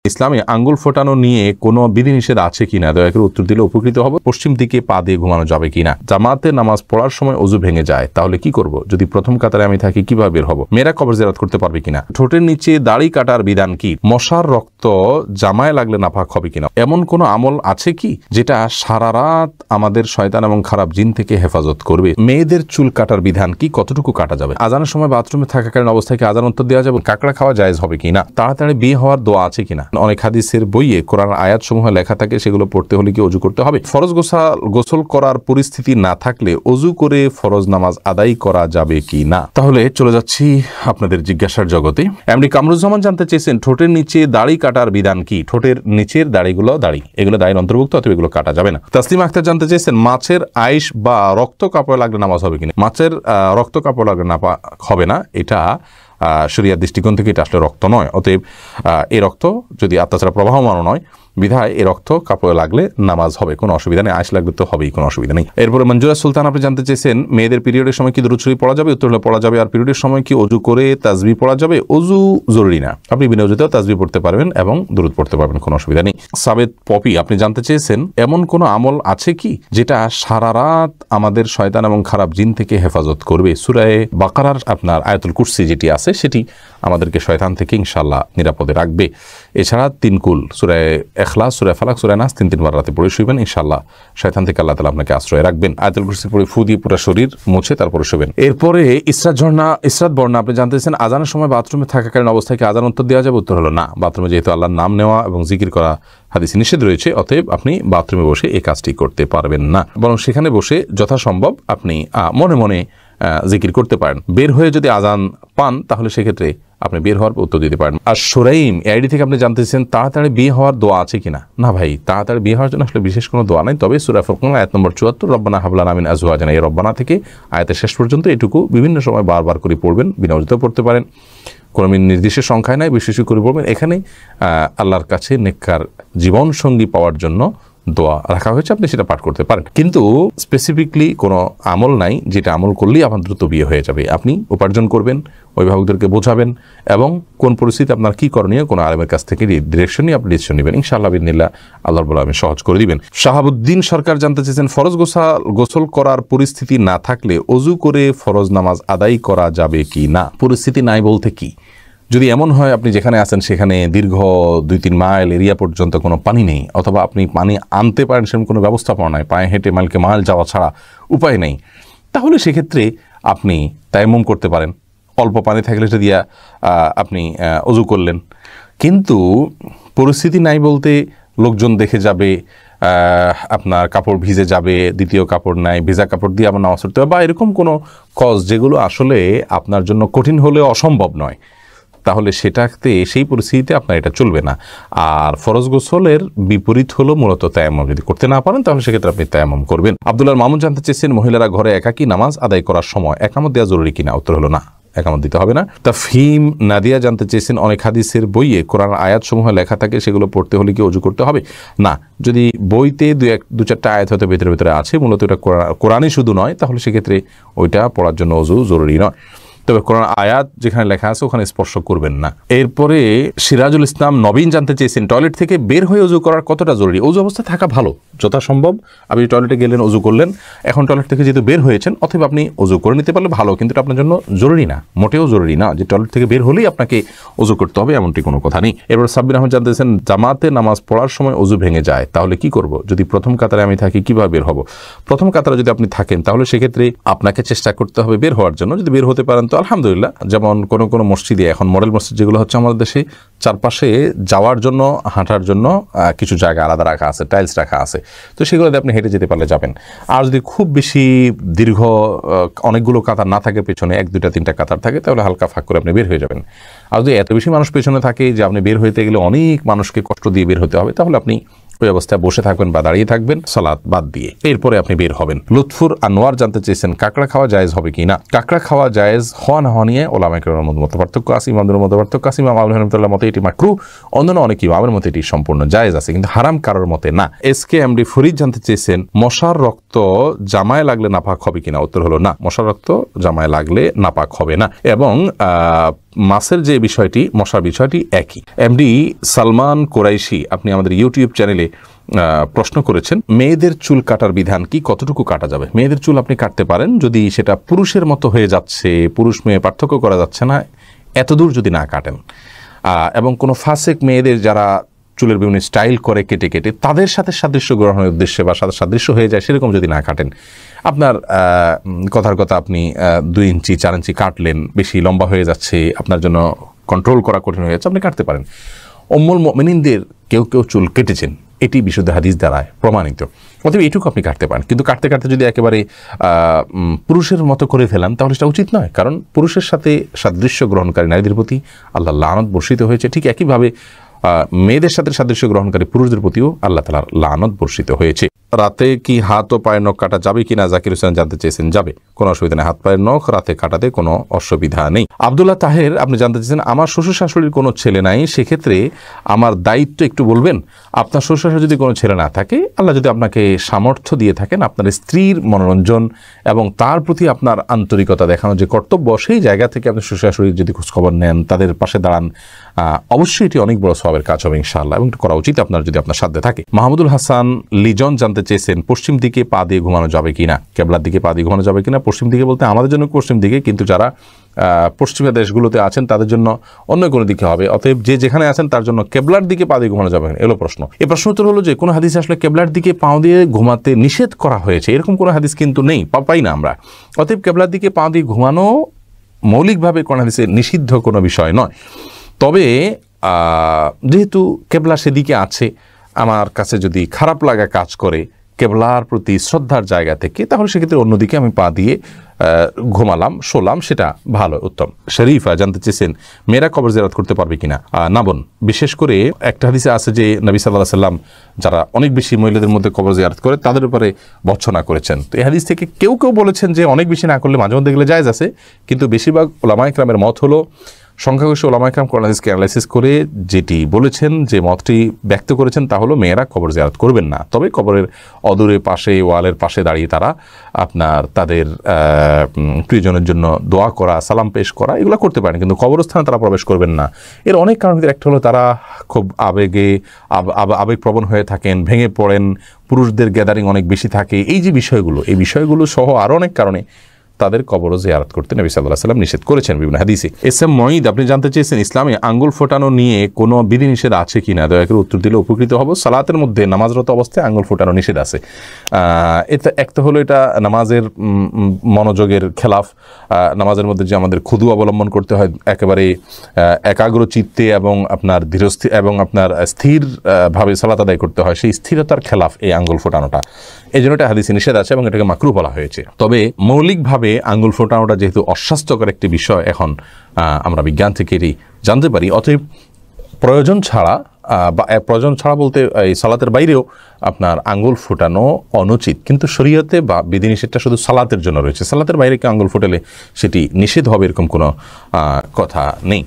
ইসলামে আঙ্গুল ফোটানো নিয়ে কোনো বিধিনিষেধ আছে কিনা দয়া করে উত্তর দিলে উপকৃত হবে। পশ্চিম দিকে পা দিয়ে ঘুমানো যাবে কিনা? জামাতে নামাজ পড়ার সময় ওযু ভেঙে যায়, তাহলে কি করব? যদি প্রথম কাতারে আমি থাকি কিভাবে বের হব? মেয়েরা কবর জিয়ারত করতে পারবে কিনা? ঠোঁটের নিচে দাড়ি কাটার বিধান কি? মশার রক্ত জামায় লাগলে নাপাক হবে কিনা? এমন কোন আমল আছে কি যেটা সারা রাত আমাদের শয়তান এবং খারাপ জিন থেকে হেফাজত করবে? মেয়েদের চুল কাটার বিধান কি? কতটুকু কাটা যাবে? আজানের সময় বাথরুমে থাকাকালীন অবস্থায় কি আজান উত্তর দেওয়া যাবে? কাকড়া খাওয়া জায়েজ হবে কিনা? তাড়াতাড়ি বিয়ে হওয়ার দোয়া আছে কিনা? অনেক হাদিসের বইয়ে কোরআন আয়াত সমূহ লেখা থাকে, সেগুলো পড়তে হলে কি ওযু করতে হবে? ফরজ গোসল করার পরিস্থিতি না থাকলে ওযু করে ফরজ নামাজ আদায় করা যাবে কি না? তাহলে চলে যাচ্ছি আপনাদের জিজ্ঞাসার জগতে। এমনি কামরুজ্জামান জানতে চেয়েছেন ঠোঁটের নিচে দাড়ি কাটার বিধান কি? ঠোঁটের নিচের দাড়িগুলো এগুলো দাড়ির অন্তর্ভুক্ত, অথবা এগুলো কাটা যাবে না। তাসলিমা আক্তার জানতে চেয়েছেন মাছের আইশ বা রক্ত কাপড় লাগলে নামাজ হবে কিনা? মাছের রক্ত কাপড় লাগলে হবে না, এটা শরিয়ার দৃষ্টিকোণ থেকে এটা আসলে রক্ত নয়। অতএব এই রক্ত যদি আত্মাচারা প্রবাহমানও নয়, বিধায় এই রক্ত কাপড়ে লাগলে নামাজ হবে, কোনো অসুবিধা নেই। আইস লাগলে তো হবেই, কোনো অসুবিধা নেই। এরপরে মঞ্জুরা সুলতান আপনি জানতে চেয়েছেন মেয়েদের পিরিয়ডের সময় কি দুরূদ শরীফ পড়া যাবে? উত্তর হলো পড়া যাবে। আর পিরিয়ডের সময় কি ওযু করে তাসবিহ পড়া যাবে? ওযু জরুরি না, আপনি বিনা ওযুতেও তাসবিহ পড়তে পারবেন এবং দুরূদ পড়তে পারবেন, কোনো অসুবিধা নেই। সাবেদ পপি আপনি জানতে চেয়েছেন এমন কোন আমল আছে কি যেটা সারা রাত আমাদের শয়তান এবং খারাপ জিন থেকে হেফাজত করবে? সূরা বাকারার আপনার আয়াতুল কুরসি যেটি আছে সেটি আমাদেরকে শয়তান থেকে ইনশাআল্লাহ নিরাপদে রাখবে। এছাড়া 3 কুল সূরা ইখলাস, সূরা ফালাক, সূরা নাস 3 বার রাতে পড়ে শুবেন, ইনশাআল্লাহ শয়তান থেকে আল্লাহ তাআলা আপনাকে আশ্রয় রাখবেন। আয়াতুল কুরসি পড়ে ফু দিয়ে পুরো শরীর মুছে তারপরে শুবেন। এরপরে ইসরাত বর্ণা আপনি জানতে চেয়েছেন আজানের সময় বাথরুমে থাকাকালীন অবস্থায় কি আজান উত্তর দেওয়া যাবে? উত্তর হলো না। বাথরুমে যেহেতু আল্লাহর নাম নেওয়া এবং জিকির করা হাদিসে নিষেধ রয়েছে, অতএব আপনি বাথরুমে বসে এই কাজটি করতে পারবেন না, বরং সেখানে বসে যথাসম্ভব আপনি মনে মনে জিকির করতে পারেন। বের হয়ে যদি আজান পান তাহলে সেক্ষেত্রে আপনি বের হওয়ার উত্তর দিতে পারেন। আর সুরাইম আইডি থেকে আপনি জানতেছেন তাড়াতাড়ি বিয়ে হওয়ার দোয়া আছে কিনা? না ভাই, তাড়াতাড়ি বিয়ে হওয়ার জন্য আসলে বিশেষ কোনো দোয়া নাই, তবে সূরা ফুরকান আয়াত নম্বর 74 রব্বানা হাব লানা মিন আজওয়াজিনা, এই রব্বানা থেকে আয়াতের শেষ পর্যন্ত এটুকু বিভিন্ন সময় বারবার করে পড়বেন, বিনা ওযুতেও পড়তে পারেন, কোনো নির্দিষ্ট সংখ্যায় নাই, বেশি বেশি করে পড়বেন। এখানে আল্লাহর কাছে নেককার জীবন সঙ্গী পাওয়ার জন্য দোয়া রাখা হয়েছে, আপনি সেটা পাঠ করতে পারেন, কিন্তু স্পেসিফিকলি কোনো আমল নাই যেটা আমল করলেই আপনার দ্রুত বিয়ে হয়ে যাবে। আপনি উপার্জন করবেন, অভিভাবকদেরকে বোঝাবেন এবং কোন পরিস্থিতি আপনার কি করণীয় কোনো আলেমের কাছ থেকে ডিরেকশন নিয়ে আপনি ডিসিশন নেবেন, ইনশাআল্লাহ বিদিনিল্লাহ আল্লাহর বলে আমি সহজ করে দিবেন। শাহাবুদ্দিন সরকার জানতে চেয়েছেন ফরজ গোসল করার পরিস্থিতি না থাকলে ওযু করে ফরজ নামাজ আদায় করা যাবে কি না? পরিস্থিতি নাই বলতে কি? যদি এমন হয় আপনি যেখানে আছেন সেখানে দীর্ঘ 2-3 মাইল এরিয়া পর্যন্ত কোনো পানি নেই, অথবা আপনি পানি আনতে পারেন সেরকম কোনো ব্যবস্থাপনা নাই, পায়ে হেঁটে মাইল যাওয়া ছাড়া উপায় নেই, তাহলে সেক্ষেত্রে আপনি তায়াম্মুম করতে পারেন। অল্প পানি থাকলে সেটা দিয়া আপনি ওযু করলেন। কিন্তু পরিস্থিতি নাই বলতে লোকজন দেখে যাবে, আপনার কাপড় ভিজে যাবে, দ্বিতীয় কাপড় নাই, ভেজা কাপড় দিয়ে আমার নামাজ পড়তে হবে, বা এরকম কোনো কজ যেগুলো আসলে আপনার জন্য কঠিন হলেও অসম্ভব নয়, তাহলে সেটাতে সেই পরিস্থিতিতে আপনার এটা চলবে না। আর ফরজ গোসলের বিপরীত হলো মূলত তায়াম্মুম, যদি করতে না পারেন তাহলে সেক্ষেত্রে আপনি তায়াম্মুম করবেন। আব্দুল্লাহ মামুন জানতে চেয়েছেন মহিলারা ঘরে একাকী নামাজ আদায় করার সময় একামত দেওয়া জরুরি কিনা? উত্তর হলো না, একামত দিতে হবে না। তাফহিম নাদিয়া জানতে চেয়েছেন অনেক হাদিসের বইয়ে কোরআন আয়াত সমূহ লেখা থাকে, সেগুলো পড়তে হলে কি ওযু করতে হবে? না, যদি বইতে 2-4টা আয়াত হয়তো ভেতরে আছে, মূলত এটা কোরআনই শুধু নয়, তাহলে সেক্ষেত্রে ওইটা পড়ার জন্য ওযু জরুরি নয়, তবে কোরআন আয়াত যেখানে লেখা আছে ওখানে স্পর্শ করবেন না। এরপরে সিরাজুল ইসলাম নবীন জানতে চেয়েছেন টয়লেট থেকে বের হয়ে ওযু করার কতটা জরুরি? ওযু অবস্থায় থাকা ভালো, যথাসম্ভব আপনি টয়লেটে গেলেন, ওযু করলেন, এখন টয়লেট থেকে যেহেতু বের হয়েছেন অথবা আপনি ওযু করে নিতে পারলে ভালো, কিন্তু এটা আপনার জন্য জরুরি না, মোটেও জরুরি না যে টয়লেট থেকে বের হলেই আপনাকে ওযু করতে হবে, এমনটি কোনো কথা নেই। এরপর সাব্বির আহমেদ জানতে চেয়েছেন জামাতে নামাজ পড়ার সময় ওযু ভেঙে যায়, তাহলে কি করব? যদি প্রথম কাতারে আমি থাকি কিভাবে বের হব? প্রথম কাতারে যদি আপনি থাকেন তাহলে সেক্ষেত্রে আপনাকে চেষ্টা করতে হবে বের হওয়ার জন্য। যদি বের হতে পারেন তো আলহামদুলিল্লাহ। যেমন কোনো মসজিদে, এখন মডেল মসজিদ যেগুলো হচ্ছে আমাদের দেশে, চারপাশে যাওয়ার জন্য হাঁটার জন্য কিছু জায়গা আলাদা রাখা আছে, টাইলস রাখা আছে, তো সেগুলোতে আপনি হেঁটে যেতে পারলে যাবেন। আর যদি খুব বেশি দীর্ঘ অনেকগুলো কাতার না থাকে, পেছনে 1-2-3টা কাতার থাকে, তাহলে হালকা ফাঁক করে আপনি বের হয়ে যাবেন। আর যদি এত বেশি মানুষ পেছনে থাকে যে আপনি বের হইতে গেলে অনেক মানুষকে কষ্ট দিয়ে বের হতে হবে, তাহলে আপনি ওই অবস্থায় বসে থাকবেন বা দাঁড়িয়ে থাকবেন সালাত বাদ দিয়ে, এরপরে আপনি বের হবেন। লুৎফুর আনোয়ার জানতে চেয়েছেন কাঁকড়া খাওয়া জায়েজ হবে কিনা? কাঁকড়া খাওয়া জায়েজ হওয়া না হওয়া নিয়ে ওলামায়ে কেরামের মধ্যে পার্থক্য আছে, ইমামদের মধ্যে পার্থক্য আছে। ইমাম আবু হানিফার মতে এটি মাকরুহ, অন্যান্য অনেক ইমামের মতে এটি সম্পূর্ণ জায়েজ আছে, কিন্তু হারাম কারোর মতে না। SK MD ফরিদ জানতে চেয়েছেন মশার রক্ত রক্ত জামায় লাগলে নাপাক হবে কিনা? উত্তর হলো না, মশার রক্ত জামায় লাগলে নাপাক হবে না। এবং মাছের যে বিষয়টি, মশার বিষয়টি একই। এমডি সালমান কোরাইশি আপনি আমাদের ইউটিউব চ্যানেলে প্রশ্ন করেছেন, মেয়েদের চুল কাটার বিধান কি, কতটুকু কাটা যাবে? মেয়েদের চুল আপনি কাটতে পারেন যদি সেটা পুরুষের মতো হয়ে যাচ্ছে, পুরুষ মেয়ে পার্থক্য করা যাচ্ছে না, এতদূর যদি না কাটেন, এবং কোনো ফাসেক মেয়েদের যারা চুলের বিভিন্ন স্টাইল করে কেটে কেটে তাদের সাথে সাদৃশ্য গ্রহণের উদ্দেশ্যে বা সাদৃশ্য হয়ে যায় সেরকম যদি না কাটেন, আপনার কথার কথা আপনি 2 ইঞ্চি 4 ইঞ্চি কাটলেন, বেশি লম্বা হয়ে যাচ্ছে, আপনার জন্য কন্ট্রোল করা কঠিন হয়ে যাচ্ছে, আপনি কাটতে পারেন। উম্মুল মুমিনিনদের কেউ কেউ চুল কেটেছেন, এটি বিশুদ্ধ হাদিস দ্বারা প্রমাণিত। অতএব এটুকু আপনি কাটতে পারেন, কিন্তু কাটতে কাটতে যদি একেবারে পুরুষের মতো করে ফেলান তাহলে সেটা উচিত নয়, কারণ পুরুষের সাথে সাদৃশ্য গ্রহণকারী নারীদের প্রতি আল্লাহ লানত বর্ষিত হয়েছে। ঠিক একইভাবে মেয়েদের সাথে সাদৃশ্য গ্রহণকারী পুরুষদের প্রতিও আল্লাহ তাআলার লানত বর্ষিত হয়েছে। রাতে কি হাত ও পায়ের নখ কাটা যাবে কিনা জাকির হোসেন জানতে চেয়েছেন। যাবে, কোনো অসুবিধা নেই, হাত পায়ের নখ রাতে কাটাতে কোনো অসুবিধা নেই। আব্দুল্লাহ তাহের আপনি জানতে চেয়েছেন, আমার শ্বশুর শাশুড়ির কোনো ছেলে নাই, সেক্ষেত্রে আমার দায়িত্ব একটু বলবেন। আপনার শ্বশুর শাশুড়ি যদি কোনো ছেলে না থাকে, আল্লাহ যদি আপনাকে সামর্থ্য দিয়ে থাকেন, আপনার স্ত্রীর মনোরঞ্জন এবং তার প্রতি আপনার আন্তরিকতা দেখানো যে কর্তব্য, সেই জায়গা থেকে আপনি শ্বশুর শাশুড়ির যদি খোঁজখবর নেন, তাদের পাশে দাঁড়ান, অবশ্যই এটি অনেক বড় সওয়াবের কাজ হবে ইনশাআল্লাহ, এবং করা উচিত আপনার যদি আপনার সাধ্যে থাকে। মাহমুদুল হাসান লিজন জানতে চেয়েছেন, পশ্চিম দিকে পা দিয়ে ঘুমানো যাবে কিনা, কেবলার দিকে পা দিয়ে ঘুমানো যাবে কিনা। পশ্চিম দিকে বলতে আমাদের জন্য পশ্চিম দিকে, কিন্তু যারা পশ্চিমা দেশগুলোতে আছেন তাদের জন্য অন্য কোনো দিকে হবে। অতএব যে যেখানে আছেন তার জন্য কেবলার দিকে পা দিয়ে ঘুমানো যাবে কিনা, এলো প্রশ্ন। এই প্রশ্ন উত্তর হলো যে কোনো হাদিসে আসলে কেবলার দিকে পা দিয়ে ঘুমাতে নিষেধ করা হয়েছে এরকম কোনো হাদিস কিন্তু নেই, পাই না আমরা। অতএব কেবলার দিকে পা দিয়ে ঘুমানো মৌলিকভাবে কোনো হাদিসে নিষিদ্ধ কোনো বিষয় নয়। তবে যেহেতু কেবলা সেদিকে আছে, আমার কাছে যদি খারাপ লাগা কাজ করে কেবলার প্রতি শ্রদ্ধার জায়গা থেকে, তাহলে সেক্ষেত্রে অন্যদিকে আমি পা দিয়ে ঘুমালাম, শোলাম, সেটা ভালো, উত্তম। শরীফা জানতে চেয়েছেন, মেয়েরা কবর জিয়ারত করতে পারবে কিনা। না বোন, বিশেষ করে একটা হাদিসে আছে যে নবী সাল্লাল্লাহু আলাইহি সাল্লাম যারা অনেক বেশি মহিলাদের মধ্যে কবর জিয়ারত করে তাদের উপরে ভর্ৎসনা করেছেন। তো এই হাদিস থেকে কেউ কেউ বলেছেন যে অনেক বেশি না করলে মাঝে মধ্যে গেলে জায়েজ আছে, কিন্তু বেশিরভাগ উলামায়ে কেরামের মত হলো, সংখ্যাগরিষ্ঠ উলামায়ে কেরাম কোরআন হাদিসকে অ্যানালাইসিস করে যেটি বলেছেন, যে মতটি ব্যক্ত করেছেন, তা হলো মেয়েরা কবর জিয়ারত করবেন না। তবে কবরের অদূরে পাশে, ওয়ালের পাশে দাঁড়িয়ে তারা আপনার তাদের প্রিয়জনের জন্য দোয়া করা, সালাম পেশ করা, এগুলো করতে পারেন, কিন্তু কবরস্থানে তারা প্রবেশ করবেন না। এর অনেক কারণের একটা হলো তারা খুব আবেগপ্রবণ হয়ে থাকেন, ভেঙে পড়েন, পুরুষদের গ্যাদারিং অনেক বেশি থাকে, এই যে বিষয়গুলো, এই বিষয়গুলো সহ আরও অনেক কারণে তাদের কবরও জিয়ারত করতে নবী সাল্লাল্লাহু আলাইহি ওয়াসাল্লাম নিষেধ করেছেন বিভিন্ন হাদিসে। এসএম মঈদ আপনি জানতে চেয়েছেন, ইসলামে আঙ্গুল ফোটানো নিয়ে কোনো বিধিনিষেধ আছে কিনা, দয়া করে উত্তর দিলে উপকৃত হব। সালাতের মধ্যে নামাজরত অবস্থায় আঙ্গুল ফোটানো নিষেধ আছে। এটা একটা হলো এটা নামাজের মনোযোগের খেলাফ। নামাজের মধ্যে যে আমাদের খুদু অবলম্বন করতে হয়, একেবারে একাগ্র চিত্তে এবং আপনার ধীরস্থির এবং আপনার স্থির ভাবে সালাত আদায় করতে হয়, সেই স্থিরতার খেলাফ এই আঙ্গুল ফোটানোটা। এই জন্য এটা হাদিসে নিষেধ আছে এবং এটাকে মাকরুহ বলা হয়েছে। তবে মৌলিকভাবে আঙ্গুল ফোটানোটা যেহেতু অস্বাস্থ্যকর একটি বিষয়, এখন আমরা বিজ্ঞান থেকে এটি জানতে পারি। অতএব প্রয়োজন ছাড়া বা প্রয়োজন ছাড়া বলতে এই সালাতের বাইরেও আপনার আঙ্গুল ফোটানো অনুচিত, কিন্তু শরীয়তে বা বিধিনিষেধটা শুধু সালাতের জন্য রয়েছে। সালাতের বাইরে কেউ আঙ্গুল ফোটালে সেটি নিষেধ হবে এরকম কোনো কথা নেই।